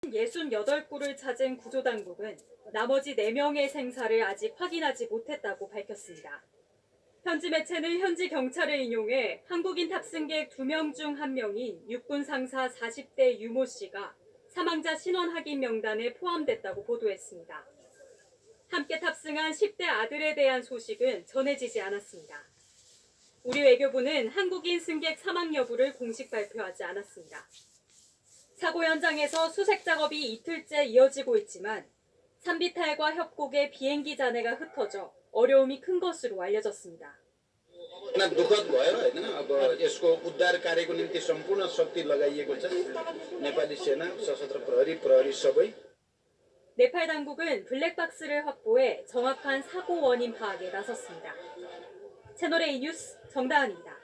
68구를 찾은 구조당국은 나머지 4명의 생사를 아직 확인하지 못했다고 밝혔습니다. 현지 매체는 현지 경찰을 인용해 한국인 탑승객 2명 중 1명인 육군 상사 40대 유모 씨가 사망자 신원 확인 명단에 포함됐다고 보도했습니다. 함께 탑승한 10대 아들에 대한 소식은 전해지지 않았습니다. 우리 외교부는 한국인 승객 사망 여부를 공식 발표하지 않았습니다. 사고 현장에서 수색 작업이 이틀째 이어지고 있지만 산비탈과 협곡의 비행기 잔해가 흩어져 어려움이 큰 것으로 알려졌습니다. दुःखद भयो हैन अब यसको उद्धार कार्यको निम्ति सम्पूर्ण शक्ति लगाइएको छ नेपाली सेना सशस्त्र प्रहरी सबै 네팔 당국은 블랙박스를 확보해 정확한 사고 원인 파악에 나섰습니다. 채널A 뉴스 정다은입니다.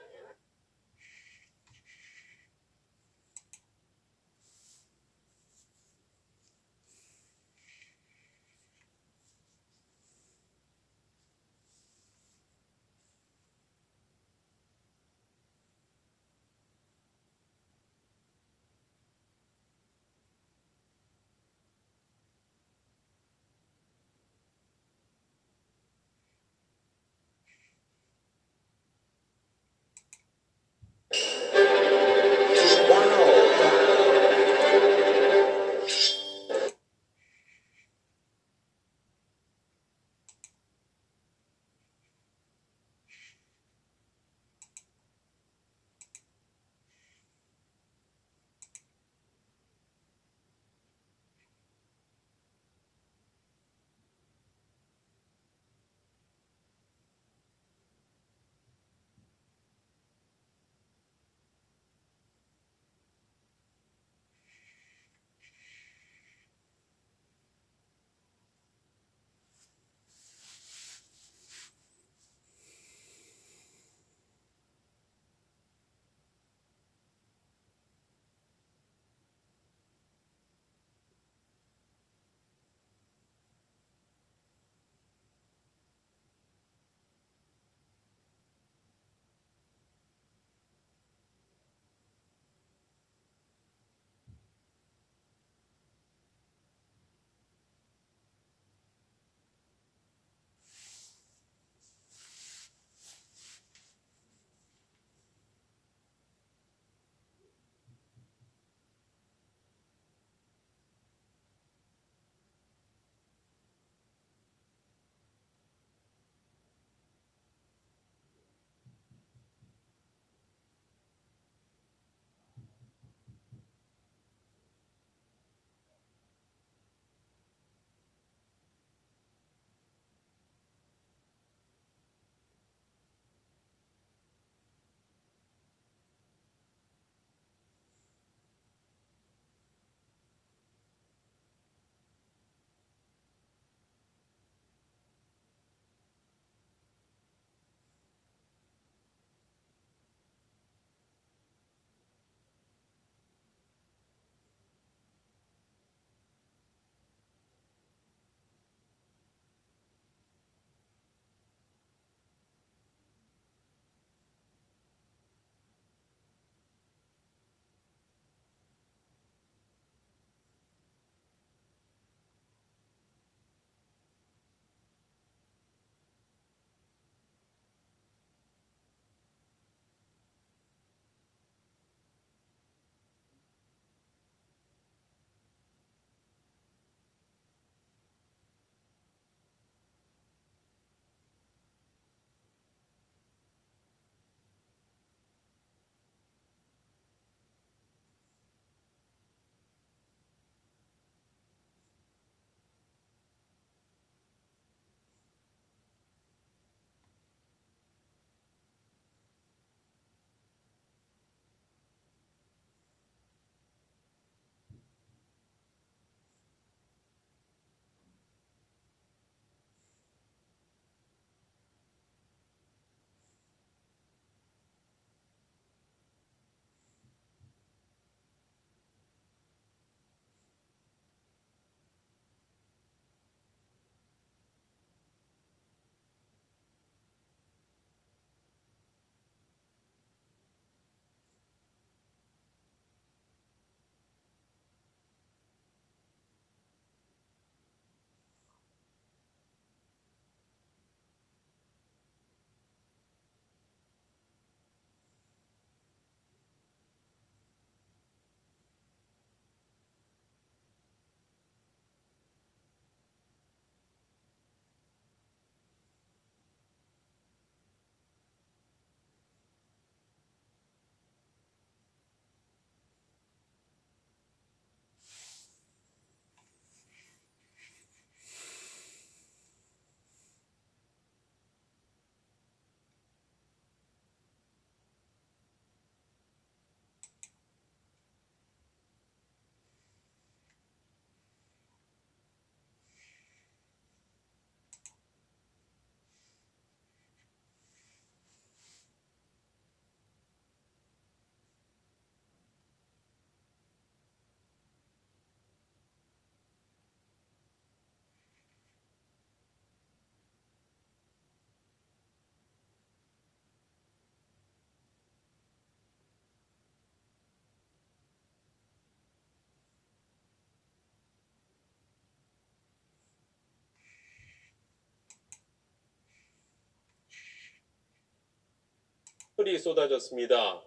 폭설이 쏟아졌습니다.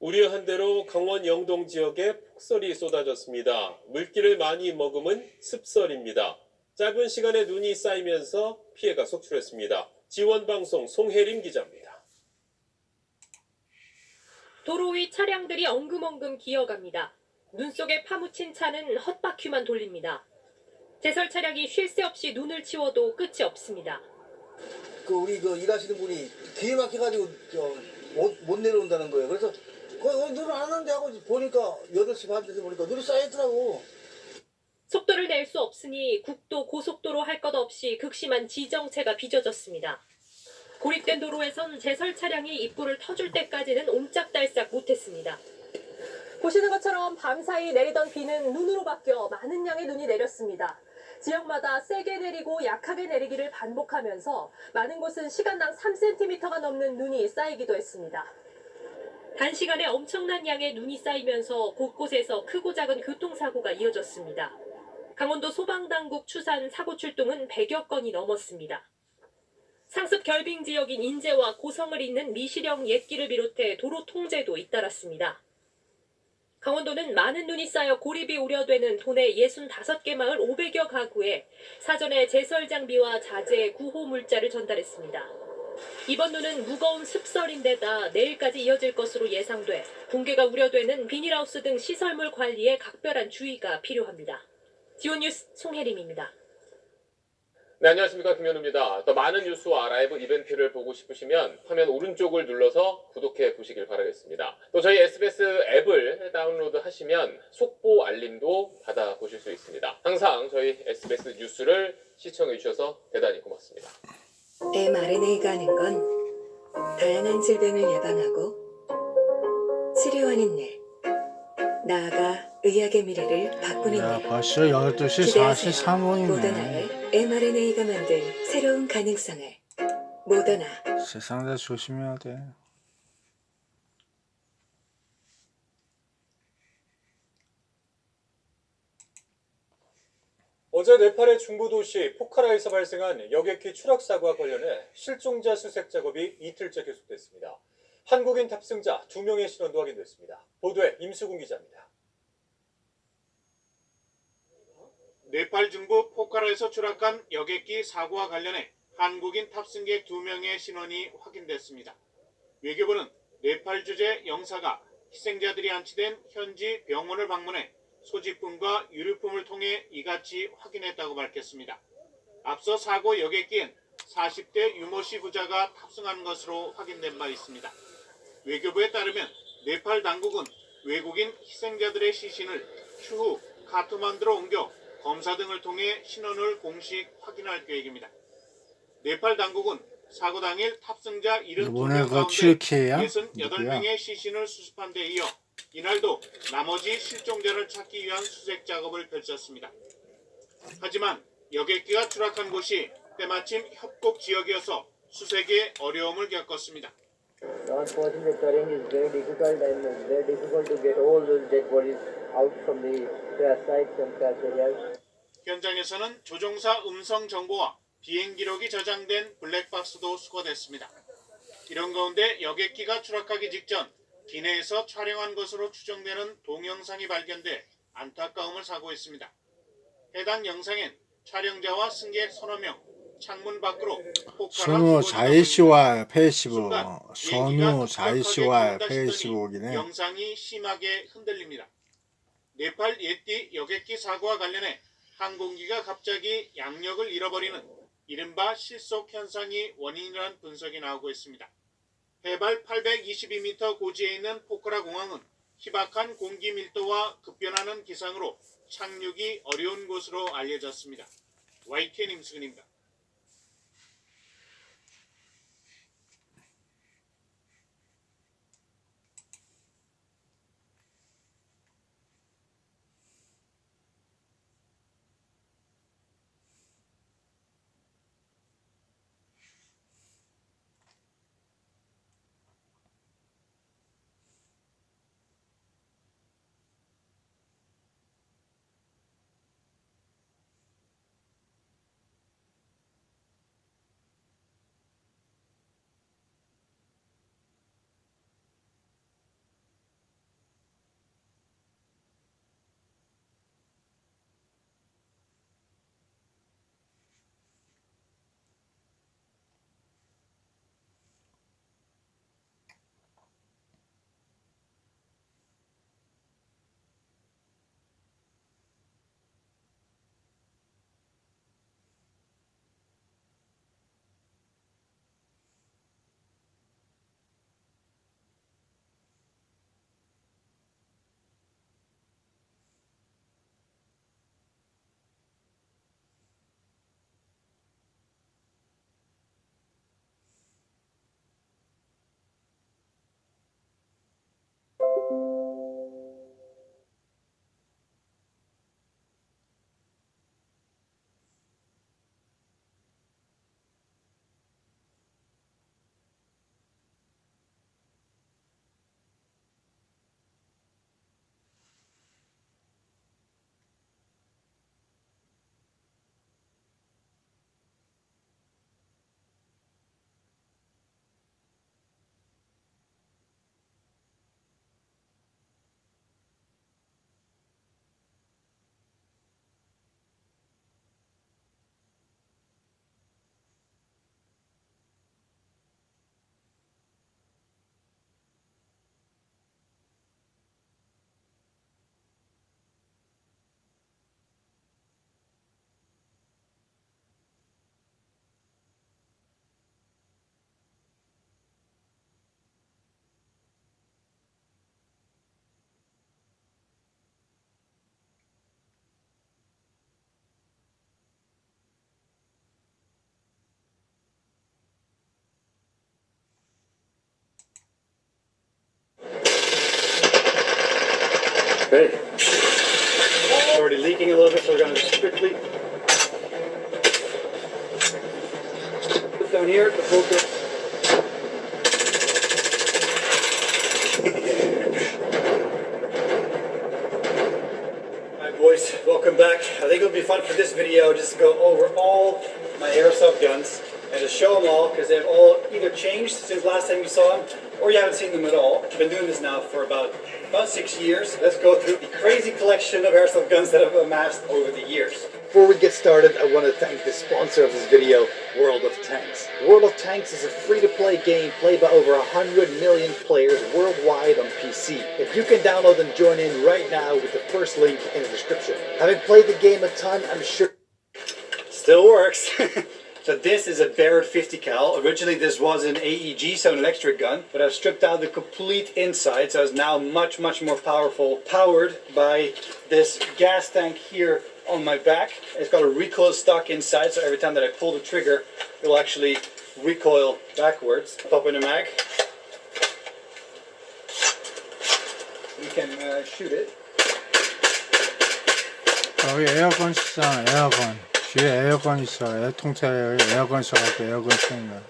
우려한 대로 강원 영동 지역에 폭설이 쏟아졌습니다. 물기를 많이 머금은 습설입니다. 짧은 시간에 눈이 쌓이면서 피해가 속출했습니다. 지원방송 송혜림 기자입니다. 도로 위 차량들이 엉금엉금 기어갑니다. 눈 속에 파묻힌 차는 헛바퀴만 돌립니다. 제설 차량이 쉴 새 없이 눈을 치워도 끝이 없습니다. 우리 일하시는 분이 기회 막혀가지고 못 내려온다는 거예요. 그래서 눈을 안 하는데 하고 보니까 8시 반 돼서 보니까 눈이 쌓여있더라고. 속도를 낼 수 없으니 국도, 고속도로 할 것 없이 극심한 지정체가 빚어졌습니다. 고립된 도로에선 제설 차량이 입구를 터줄 때까지는 옴짝달싹 못했습니다. 보시는 것처럼 밤사이 내리던 비는 눈으로 바뀌어 많은 양의 눈이 내렸습니다. 지역마다 세게 내리고 약하게 내리기를 반복하면서 많은 곳은 시간당 3cm가 넘는 눈이 쌓이기도 했습니다. 단시간에 엄청난 양의 눈이 쌓이면서 곳곳에서 크고 작은 교통사고가 이어졌습니다. 강원도 소방당국 추산 사고 출동은 100여 건이 넘었습니다. 상습 결빙 지역인 인제와 고성을 잇는 미시령 옛길을 비롯해 도로 통제도 잇따랐습니다. 강원도는 많은 눈이 쌓여 고립이 우려되는 도내 65개 마을 500여 가구에 사전에 제설 장비와 자재, 구호 물자를 전달했습니다. 이번 눈은 무거운 습설인데다 내일까지 이어질 것으로 예상돼 붕괴가 우려되는 비닐하우스 등 시설물 관리에 각별한 주의가 필요합니다. 지온뉴스 송혜림입니다. 네, 안녕하십니까. 김현우입니다. 더 많은 뉴스와 라이브 이벤트를 보고 싶으시면 화면 오른쪽을 눌러서 구독해 보시길 바라겠습니다. 또 저희 SBS 앱을 다운로드 하시면 속보 알림도 받아보실 수 있습니다. 항상 저희 SBS 뉴스를 시청해 주셔서 대단히 고맙습니다. mRNA가 하는 건 다양한 질병을 예방하고 치료하는 일, 나아가 의학의 미래를 바꾸는 야, 일. 벌써 12시 기대하세요. 43분이네. 모더나의 mRNA가 만든 새로운 가능성을. 모더나. 세상에 조심해야 돼. 어제 네팔의 중부도시 포카라에서 발생한 여객기 추락 사고와 관련해 실종자 수색 작업이 이틀째 계속됐습니다. 한국인 탑승자 2명의 신원도 확인됐습니다. 보도에 임수근 기자입니다. 네팔 중부 포카라에서 추락한 여객기 사고와 관련해 한국인 탑승객 2명의 신원이 확인됐습니다. 외교부는 네팔 주재 영사가 희생자들이 안치된 현지 병원을 방문해 소지품과 유류품을 통해 이같이 확인했다고 밝혔습니다. 앞서 사고 여객기엔 40대 유모씨 부자가 탑승한 것으로 확인된 바 있습니다. 외교부에 따르면 네팔 당국은 외국인 희생자들의 시신을 추후 카트만두로 옮겨 검사 등을 통해 신원을 공식 확인할 계획입니다. 네팔 당국은 사고 당일 탑승자 72명 가운데 튀르키예야? 68명의 시신을 수습한 데 이어 이날도 나머지 실종자를 찾기 위한 수색 작업을 펼쳤습니다. 하지만 여객기가 추락한 곳이 때마침 협곡 지역이어서 수색에 어려움을 겪었습니다. Unfortunately, the terrain is very difficult and very difficult to get all those dead bodies out from the crash sites and crash areas. 현장에서는 조종사 음성 정보와 비행 기록이 저장된 블랙박스도 수거됐습니다. 이런 가운데 여객기가 추락하기 직전 기내에서 촬영한 것으로 추정되는 동영상이 발견돼 안타까움을 사고했습니다. 해당 영상엔 촬영자와 승객 서너 명 창문 밖으로 선우 자이시와 페이스북. 순간 선우 자이시와 페이스북이네. 영상이 심하게 흔들립니다. 네팔 예띠 여객기 사고와 관련해 항공기가 갑자기 양력을 잃어버리는 이른바 실속 현상이 원인이라는 분석이 나오고 있습니다. 해발 822m 고지에 있는 포크라 공항은 희박한 공기 밀도와 급변하는 기상으로 착륙이 어려운 곳으로 알려졌습니다. YTN 임수근입니다. Hey. It's already leaking a little bit, so we're going to strictly put down here the focus. Alright boys, welcome back. I think it'll be fun for this video just to go over all my airsoft guns and to show them all because they've all either changed since last time you saw them or you haven't seen them at all. I've been doing this now for about 6 years. Let's go through the crazy collection of airsoft guns that I've amassed over the years. Before we get started, I want to thank the sponsor of this video, World of Tanks. World of Tanks is a free-to-play game played by over 100 million players worldwide on PC. If you can download and join in right now with the first link in the description. Having played the game a ton, I'm sure still works. So this is a Barrett 50 cal. Originally this was an AEG, so an electric gun, but I've stripped out the complete inside, so it's now much more powerful, powered by this gas tank here on my back. It's got a recoil stock inside, so every time that I pull the trigger, it'll actually recoil backwards. Pop in the mag. You can shoot it. 여기 에어컨 있어. 에어컨. 뒤에 에어컨 있어. 통째로 에어컨 있어갖고 에어컨 쓰는 거야.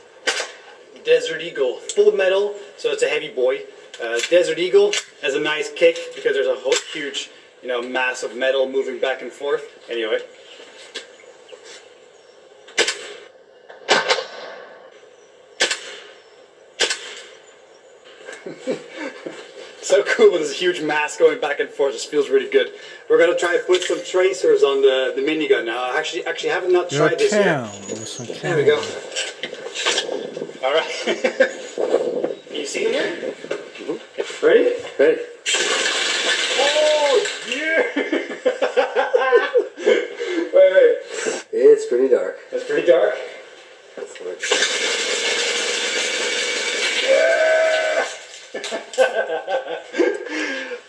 Desert Eagle, full metal, so it's a heavy boy. Desert Eagle has a nice kick because there's a huge, mass of metal moving back and forth. Anyway. So cool with this huge mass going back and forth. Just feels really good. We're gonna try to put some tracers on the minigun now. I actually have not tried this yet. There we go. All right. Can you see them here? Mm-hmm. Ready? Ready. Oh yeah! Wait. It's pretty dark. It's pretty dark.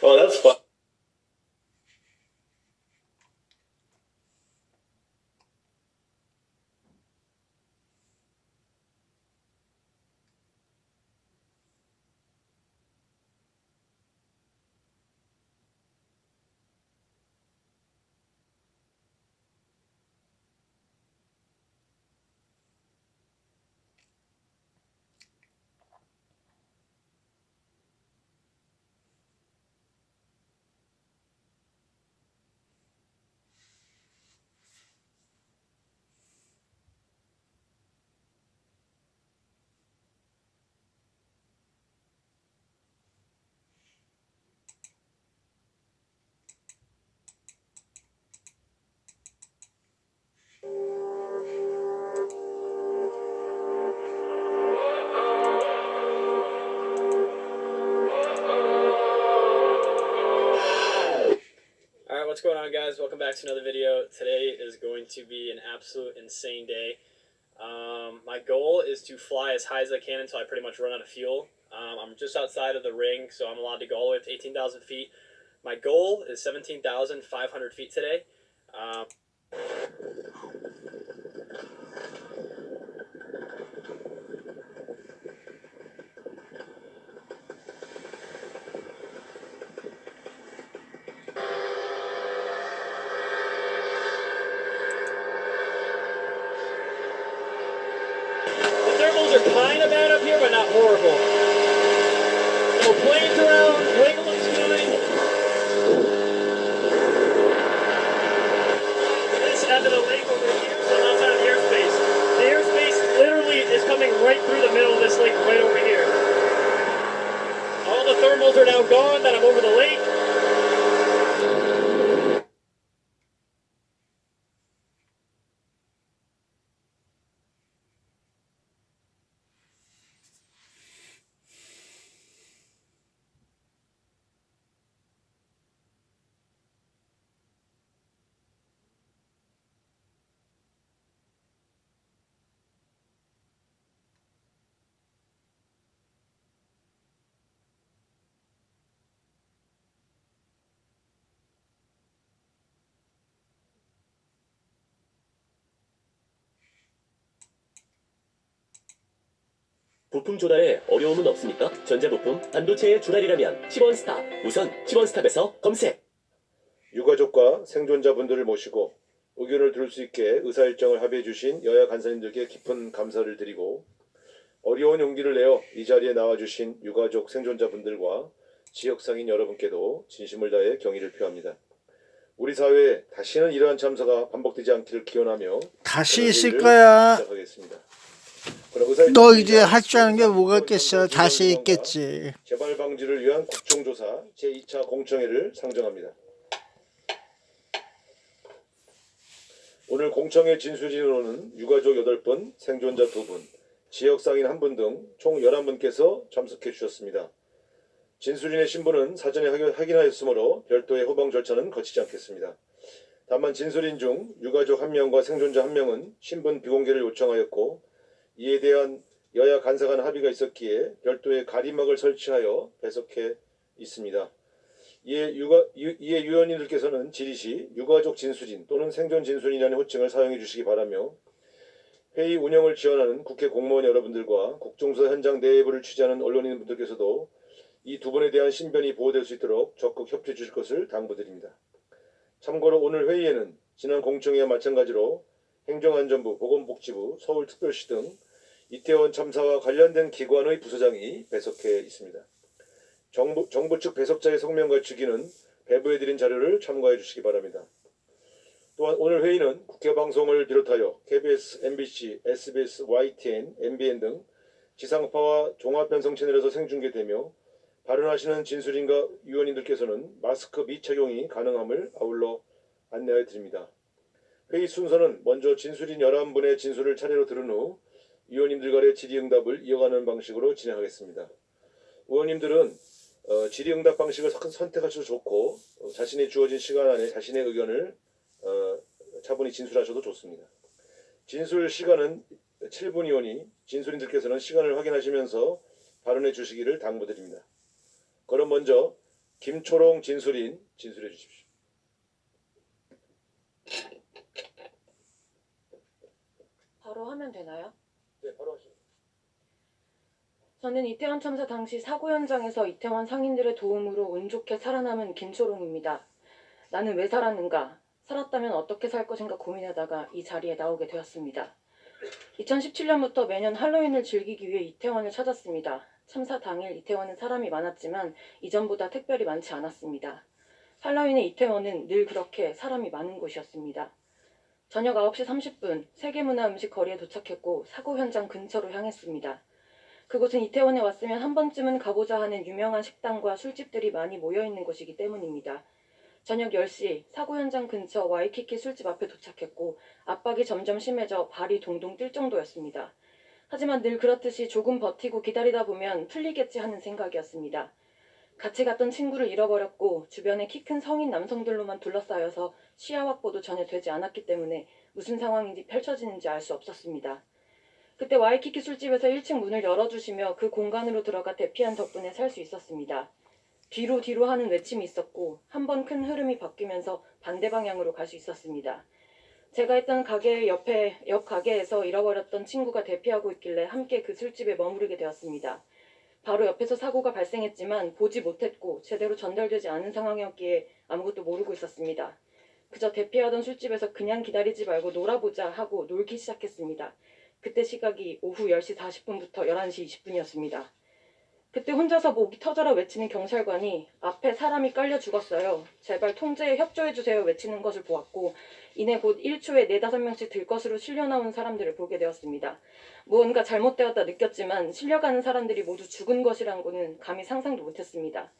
Oh, that's fun. What's going on, guys? Welcome back to another video. Today is going to be an absolute insane day. My goal is to fly as high as I can until I pretty much run out of fuel. I'm just outside of the ring, so I'm allowed to go all the way up to 18,000 feet. My goal is 17,500 feet today. Are kind of bad up here, but not horrible. So planes around, wiggle looks fine. This end of the lake over here is outside of the airspace. The airspace literally is coming right through the middle of this lake, right over here. All the thermals are now gone that I'm over the lake. 부품 조달에 어려움은 없습니까? 전자부품, 반도체의 조달이라면 10원스탑. 우선 10원스탑에서 검색. 유가족과 생존자분들을 모시고 의견을 들을 수 있게 의사일정을 합의해 주신 여야 간사님들께 깊은 감사를 드리고 어려운 용기를 내어 이 자리에 나와주신 유가족 생존자분들과 지역상인 여러분께도 진심을 다해 경의를 표합니다. 우리 사회에 다시는 이러한 참사가 반복되지 않기를 기원하며 다시 있을 거야. 시작하겠습니다. 그럼 의사일정 너 이제 할 줄 아는 게 뭐가 있겠어. 다시 있겠지. 재발 방지를 위한 국정조사 제2차 공청회를 상정합니다. 오늘 공청회 진술인으로는 유가족 8분, 생존자 2분, 지역상인 1분 등 총 11분께서 참석해 주셨습니다. 진술인의 신분은 사전에 확인하였으므로 별도의 호방 절차는 거치지 않겠습니다. 다만 진술인 중 유가족 1명과 생존자 1명은 신분 비공개를 요청하였고 이에 대한 여야 간사 간 합의가 있었기에 별도의 가림막을 설치하여 배석해 있습니다. 이에 위원님들께서는 질의 유가족 진술인 또는 생존 진술인이라는 호칭을 사용해 주시기 바라며 회의 운영을 지원하는 국회 공무원 여러분들과 국정조사 현장 내부를 취재하는 언론인분들께서도 이 두 분에 대한 신변이 보호될 수 있도록 적극 협조해 주실 것을 당부드립니다. 참고로 오늘 회의에는 지난 공청회와 마찬가지로 행정안전부, 보건복지부, 서울특별시 등 이태원 참사와 관련된 기관의 부서장이 배석해 있습니다. 정부 측 배석자의 성명과 주기는 배부해드린 자료를 참고해 주시기 바랍니다. 또한 오늘 회의는 국회방송을 비롯하여 KBS, MBC, SBS, YTN, MBN 등 지상파와 종합편성 채널에서 생중계되며 발언하시는 진술인과 위원님들께서는 마스크 미착용이 가능함을 아울러 안내해 드립니다. 회의 순서는 먼저 진술인 11분의 진술을 차례로 들은 후 위원님들 간의 질의응답을 이어가는 방식으로 진행하겠습니다. 의원님들은 질의응답 방식을 선택하셔도 좋고 자신의 주어진 시간 안에 자신의 의견을 차분히 진술하셔도 좋습니다. 진술 시간은 7분이오니 진술인들께서는 시간을 확인하시면서 발언해 주시기를 당부드립니다. 그럼 먼저 김초롱 진술인 진술해 주십시오. 바로 하면 되나요? 네, 바로 하시죠. 저는 이태원 참사 당시 사고 현장에서 이태원 상인들의 도움으로 운 좋게 살아남은 김초롱입니다. 나는 왜 살았는가? 살았다면 어떻게 살 것인가 고민하다가 이 자리에 나오게 되었습니다. 2017년부터 매년 할로윈을 즐기기 위해 이태원을 찾았습니다. 참사 당일 이태원은 사람이 많았지만 이전보다 특별히 많지 않았습니다. 할로윈의 이태원은 늘 그렇게 사람이 많은 곳이었습니다. 저녁 9시 30분 세계문화음식 거리에 도착했고 사고 현장 근처로 향했습니다. 그곳은 이태원에 왔으면 한 번쯤은 가보자 하는 유명한 식당과 술집들이 많이 모여있는 곳이기 때문입니다. 저녁 10시 사고 현장 근처 와이키키 술집 앞에 도착했고 압박이 점점 심해져 발이 동동 뛸 정도였습니다. 하지만 늘 그렇듯이 조금 버티고 기다리다 보면 풀리겠지 하는 생각이었습니다. 같이 갔던 친구를 잃어버렸고 주변에 키 큰 성인 남성들로만 둘러싸여서 시야 확보도 전혀 되지 않았기 때문에 무슨 상황이 펼쳐지는지 알 수 없었습니다. 그때 와이키키 술집에서 1층 문을 열어주시며 그 공간으로 들어가 대피한 덕분에 살 수 있었습니다. 뒤로 하는 외침이 있었고 한 번 큰 흐름이 바뀌면서 반대 방향으로 갈 수 있었습니다. 제가 있던 가게 옆 가게에서 잃어버렸던 친구가 대피하고 있길래 함께 그 술집에 머무르게 되었습니다. 바로 옆에서 사고가 발생했지만 보지 못했고 제대로 전달되지 않은 상황이었기에 아무것도 모르고 있었습니다. 그저 대피하던 술집에서 그냥 기다리지 말고 놀아보자 하고 놀기 시작했습니다. 그때 시각이 오후 10시 40분부터 11시 20분이었습니다. 그때 혼자서 목이 터져라 외치는 경찰관이 앞에 사람이 깔려 죽었어요. 제발 통제에 협조해주세요 외치는 것을 보았고 이내 곧 1초에 4-5명씩 들것으로 실려나오는 사람들을 보게 되었습니다. 무언가 잘못되었다 느꼈지만 실려가는 사람들이 모두 죽은 것이란 거는 감히 상상도 못했습니다.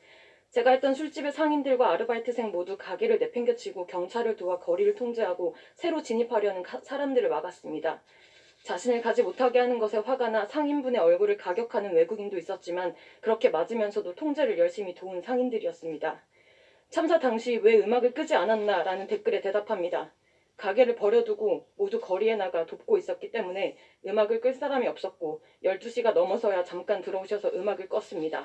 제가 했던 술집의 상인들과 아르바이트생 모두 가게를 내팽개치고 경찰을 도와 거리를 통제하고 새로 진입하려는 사람들을 막았습니다. 자신을 가지 못하게 하는 것에 화가 나 상인분의 얼굴을 가격하는 외국인도 있었지만 그렇게 맞으면서도 통제를 열심히 도운 상인들이었습니다. 참사 당시 왜 음악을 끄지 않았나라는 댓글에 대답합니다. 가게를 버려두고 모두 거리에 나가 돕고 있었기 때문에 음악을 끌 사람이 없었고 12시가 넘어서야 잠깐 들어오셔서 음악을 껐습니다.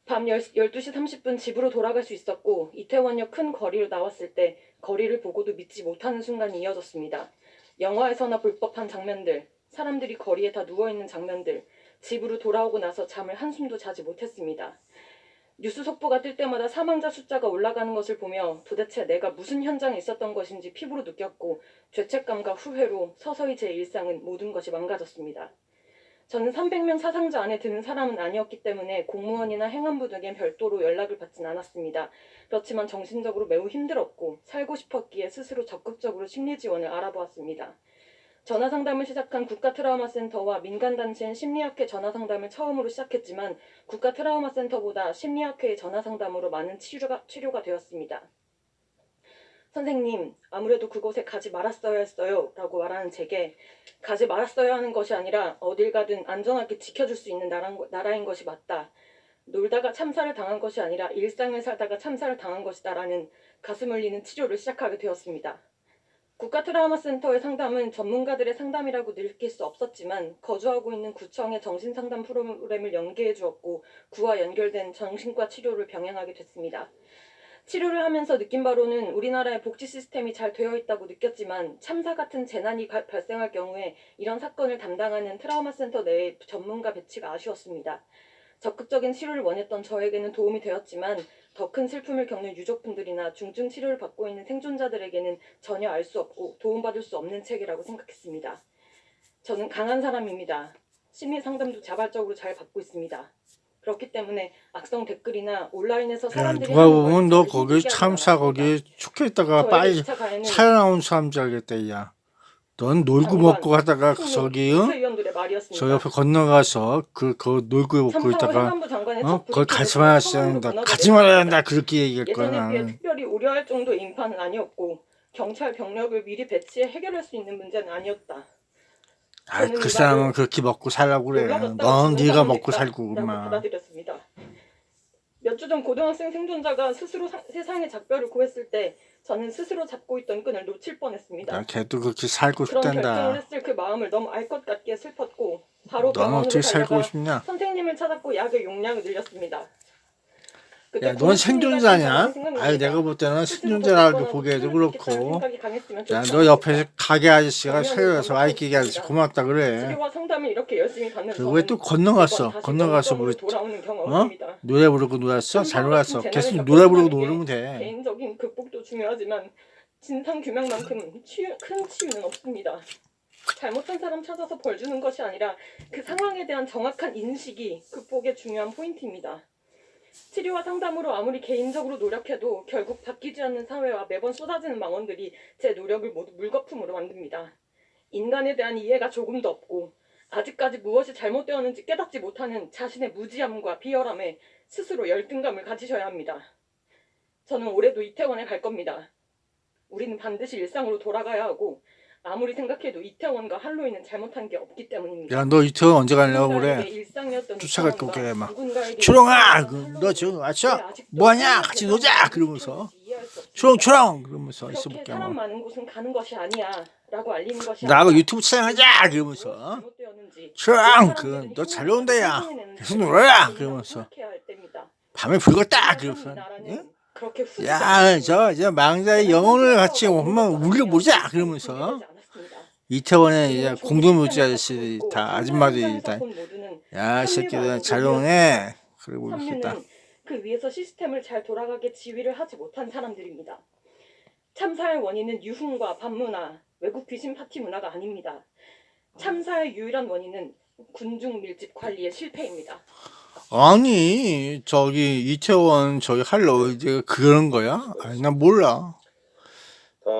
밤 12시 30분 집으로 돌아갈 수 있었고 이태원역 큰 거리로 나왔을 때 거리를 보고도 믿지 못하는 순간이 이어졌습니다. 영화에서나 볼 법한 장면들, 사람들이 거리에 다 누워있는 장면들, 집으로 돌아오고 나서 잠을 한숨도 자지 못했습니다. 뉴스 속보가 뜰 때마다 사망자 숫자가 올라가는 것을 보며 도대체 내가 무슨 현장에 있었던 것인지 피부로 느꼈고 죄책감과 후회로 서서히 제 일상은 모든 것이 망가졌습니다. 저는 300명 사상자 안에 드는 사람은 아니었기 때문에 공무원이나 행안부 등에 별도로 연락을 받진 않았습니다. 그렇지만 정신적으로 매우 힘들었고 살고 싶었기에 스스로 적극적으로 심리 지원을 알아보았습니다. 전화상담을 시작한 국가트라우마센터와 민간단체인 심리학회 전화상담을 처음으로 시작했지만 국가트라우마센터보다 심리학회의 전화상담으로 많은 치료가 되었습니다. 선생님, 아무래도 그곳에 가지 말았어야 했어요 라고 말하는 제게 가지 말았어야 하는 것이 아니라 어딜 가든 안전하게 지켜줄 수 있는 나라인 것이 맞다. 놀다가 참사를 당한 것이 아니라 일상을 살다가 참사를 당한 것이다 라는 가슴 울리는 치료를 시작하게 되었습니다. 국가트라우마센터의 상담은 전문가들의 상담이라고 느낄 수 없었지만 거주하고 있는 구청의 정신상담 프로그램을 연계해 주었고 그와 연결된 정신과 치료를 병행하게 됐습니다. 치료를 하면서 느낀 바로는 우리나라의 복지 시스템이 잘 되어 있다고 느꼈지만 참사 같은 재난이 발생할 경우에 이런 사건을 담당하는 트라우마 센터 내의 전문가 배치가 아쉬웠습니다. 적극적인 치료를 원했던 저에게는 도움이 되었지만 더 큰 슬픔을 겪는 유족분들이나 중증 치료를 받고 있는 생존자들에게는 전혀 알 수 없고 도움받을 수 없는 책이라고 생각했습니다. 저는 강한 사람입니다. 심리 상담도 자발적으로 잘 받고 있습니다. 그렇기 때문에 악성 댓글이나 온라인에서 사람들이 누가 하는 보면 말을 너 저를 거기 힘들게 하지 참사 않았습니다. 거기 죽혀 있다가 저에게 빨리 2차 가해는 살아나온 사람 줄 알겠다 야. 넌 놀고 장관, 먹고 하다가 총리, 저기 국회의원들의 말이었습니다. 저 옆에 건너가서 그 놀고 먹고 참사 후 있다가 행안부 장관의 거기 가지 적부리케를 말아야 처음으로 된다. 문화재를 가지 말아야 했습니다. 한다. 그렇게 얘기할 거야 예전에 비해 나는. 특별히 우려할 정도의 인파는 아니었고 경찰 병력을 미리 배치해 해결할 수 있는 문제는 아니었다. 아, 그 사람은 그렇게 먹고 살라고 그래. 넌 네가 먹고 살고 라고 그만. 받아들였습니다. 몇 주 전 고등학생 생존자가 스스로 세상의 작별을 고했을 때 저는 스스로 잡고 있던 끈을 놓칠 뻔했습니다. 야, 걔도 그렇게 살고 그런 결정을 싶단다. 했을 그 마음을 너무 알 것 같기에 슬펐고 바로 넌 병원으로 어떻게 살고 달려가 싶냐? 선생님을 찾았고 약의 용량을 늘렸습니다. 그때 야, 넌 고맙습니다 생존자냐? 생각이 아니 납니다. 내가 볼 때는 스스로 생존자라고 벗었거나 보기에도 목숨을 잃겠다는 그렇고. 생각이 강했으면 야, 좋지 너 않았을까. 옆에 가게 아저씨가 정면으로 살려서 반박하고 와이키기 아저씨 있습니다. 고맙다 그래. 치료와 상담을 이렇게 열심히 받는 그리고 왜 저는 또 건너갔어? 매번 다시 건너가서 뭐 원점으로 돌아오는 경험입니다. 노래 부르고 놀았어? 잘 참사 놀았어. 같은 계속 재난을 노래 부르고 겪은 놀으면 사람에게 돼. 개인적인 극복도 중요하지만 진상 규명만큼 큰 치유는 없습니다. 잘못한 사람 찾아서 벌 주는 것이 아니라 그 상황에 대한 정확한 인식이 극복의 중요한 포인트입니다. 치료와 상담으로 아무리 개인적으로 노력해도 결국 바뀌지 않는 사회와 매번 쏟아지는 망언들이 제 노력을 모두 물거품으로 만듭니다. 인간에 대한 이해가 조금도 없고 아직까지 무엇이 잘못되었는지 깨닫지 못하는 자신의 무지함과 비열함에 스스로 열등감을 가지셔야 합니다. 저는 올해도 이태원에 갈 겁니다. 우리는 반드시 일상으로 돌아가야 하고 아무리 생각해도 이태원과 할로윈은 잘못한 게 없기 때문입니다. 야, 너 이태원 언제 가려고 누군가에게 그래? 일상이었던 쫓아갈 이태원과 거게 막. 누군가에게 초롱아, 일상이었던 너 지금 왔어? 할로윈이 아직도 뭐하냐? 같이 세상의 놀자. 대상이 그러면서 무엇인지 이해할 수 없습니다. 초롱초롱 그러면서 그렇게 있어볼게 사람 뭐. 많은 곳은 가는 것이 아니야 라고 알리는 것이 나하고 아니라 유튜브 촬영하자 그러면서 잘못되었는지 초롱 너 잘 논다 야. 계속 놀아라 그러면서 생각해야 할 때입니다. 밤에 불 껐다 그러면서. 나라는 응? 그렇게 후지지 야, 저 망자의 영혼을 같이 한번 울려보자 그러면서 이태원에 이제 공동묘지 아저씨들이 다 아줌마들이 다 야, 이 새끼들 잘 노네. 그러고 있겠다. 삼류는 그 위에서 시스템을 잘 돌아가게 지휘를 하지 못한 사람들입니다. 참사의 원인은 유흥과 밤문화, 외국 귀신 파티 문화가 아닙니다. 참사의 유일한 원인은 군중 밀집 관리의 실패입니다. 아니, 저기 이태원 저기 할로 이제 그런 거야? 아니, 난 몰라.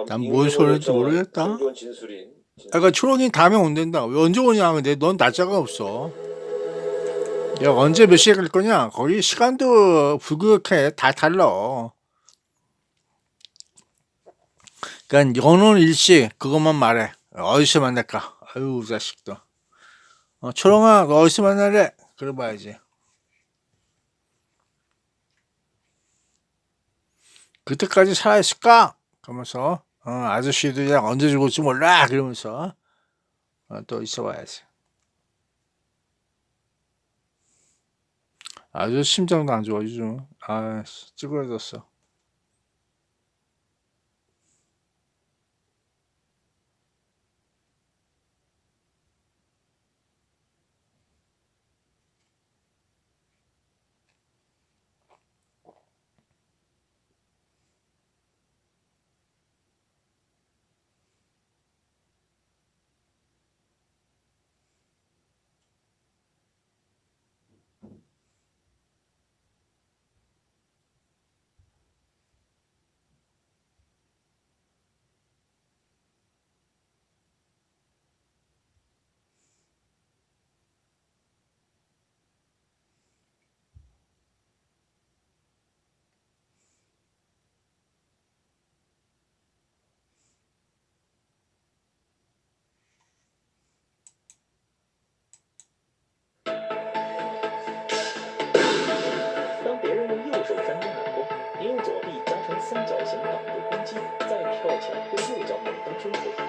난 뭔 소리인지 모르겠다. 생존 진술인 그러니까 초롱이 다음에 온댄다. 왜 언제 오냐? 근데 넌 날짜가 없어. 야, 언제 몇 시에 갈 거냐? 거기 시간도 불구역해. 다 달라. 그러니까 연혼 일시 그것만 말해. 어디서 만날까? 아유, 자식도. 초롱아, 너 어디서 만날래? 그래 봐야지. 그때까지 살아있을까? 그러면서 아저씨들이 언제 죽을지 몰라 그러면서 또 있어봐야지. 아주 심장도 안 좋아 요즘. 아, 찌그러졌어. 高强，跟队长等当生活。